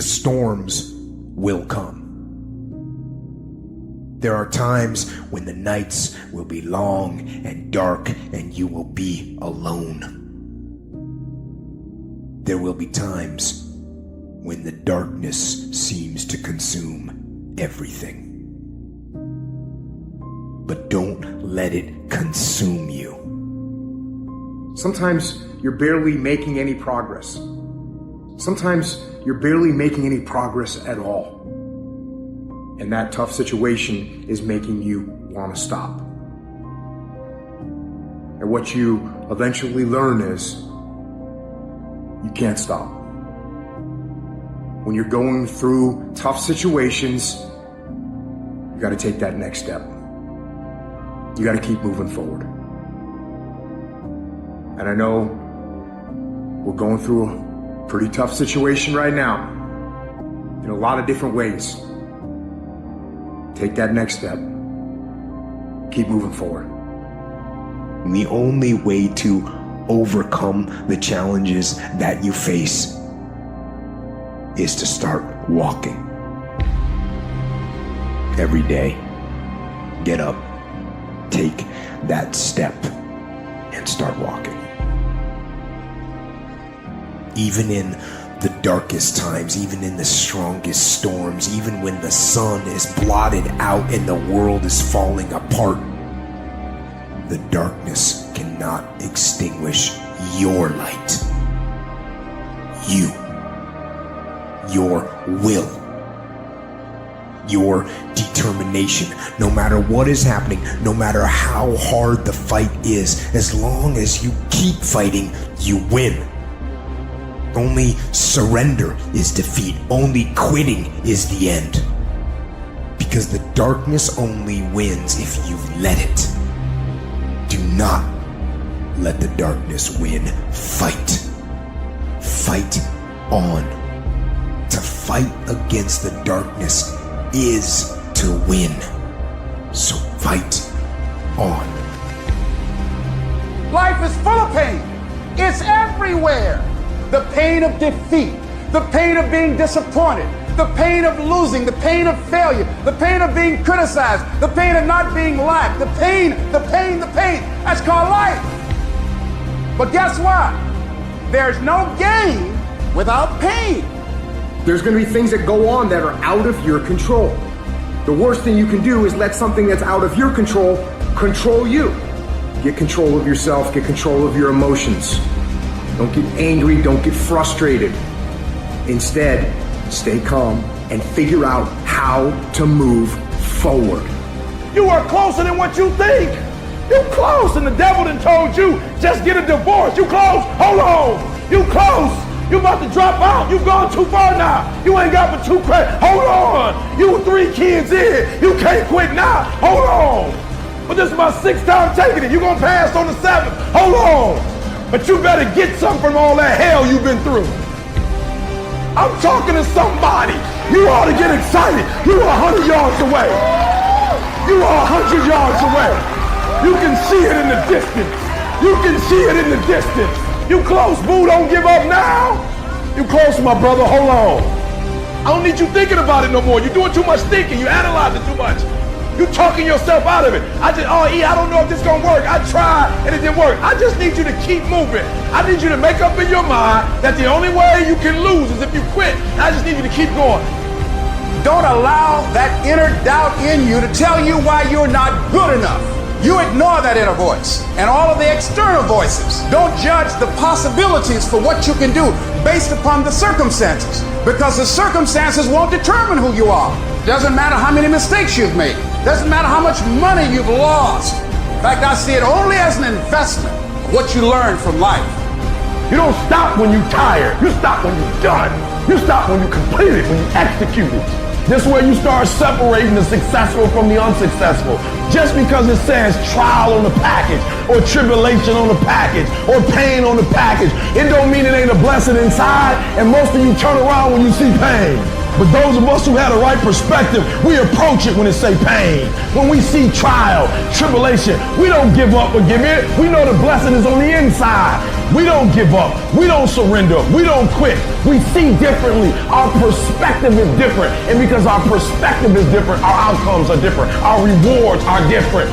the storms will come. There are times when the nights will be long and dark and you will be alone. There will be times when the darkness seems to consume everything. But don't let it consume you. Sometimes you're barely making any progress. Sometimes you're barely making any progress at all. And that tough situation is making you want to stop. And what you eventually learn is you can't stop. When you're going through tough situations, you got to take that next step. You got to keep moving forward. And I know we're going through a pretty tough situation right now in a lot of different ways. Take that next step. Keep moving forward. And the only way to overcome the challenges that you face is to start walking. Every day, get up, take that step, and start walking. Even in the darkest times, even in the strongest storms, even when the sun is blotted out and the world is falling apart, the darkness cannot extinguish your light. Your will, your determination, no matter what is happening, no matter how hard the fight is, as long as you keep fighting, you win. Only surrender is defeat. Only quitting is the end. Because the darkness only wins if you let it. Do not let the darkness win. Fight. Fight on. To fight against the darkness is to win. So fight on. Life is full of pain. It's everywhere. The pain of defeat, the pain of being disappointed, the pain of losing, the pain of failure, the pain of being criticized, the pain of not being liked, the pain. That's called life. But guess what? There's no gain without pain. There's going to be things that go on that are out of your control. The worst thing you can do is let something that's out of your control you. Get control of yourself, get control of your emotions. Don't get angry, don't get frustrated. Instead, stay calm and figure out how to move forward. You are closer than what you think. You close, and the devil done told you, just get a divorce. You close, hold on. You close. You about to drop out. You gone too far now. You ain't got but 2 credits. Hold on. You 3 kids in. You can't quit now. Hold on. But this is my 6th time taking it. You gonna pass on the 7th. Hold on. But you better get something from all that hell you've been through. I'm talking to somebody. You ought to get excited. You are 100 yards away. You are 100 yards away. You can see it in the distance. You can see it in the distance. You close, boo. Don't give up now. You close, my brother. Hold on. I don't need you thinking about it no more. You're doing too much thinking. You analyzing too much. You talking yourself out of it. I don't know if this gonna work. I tried and it didn't work. I just need you to keep moving. I need you to make up in your mind that the only way you can lose is if you quit. And I just need you to keep going. Don't allow that inner doubt in you to tell you why you're not good enough. You ignore that inner voice and all of the external voices. Don't judge the possibilities for what you can do based upon the circumstances, because the circumstances won't determine who you are. Doesn't matter how many mistakes you've made. Doesn't matter how much money you've lost. In fact, I see it only as an investment of what you learn from life. You don't stop when you're tired. You stop when you're done. You stop when you complete it, when you execute it. This is where you start separating the successful from the unsuccessful. Just because it says trial on the package, or tribulation on the package, or pain on the package, it don't mean it ain't a blessing inside, and most of you turn around when you see pain. But those of us who had a right perspective, we approach it when it say pain. When we see trial, tribulation, we don't give up or give in. We know the blessing is on the inside. We don't give up. We don't surrender. We don't quit. We see differently. Our perspective is different. And because our perspective is different, our outcomes are different. Our rewards are different.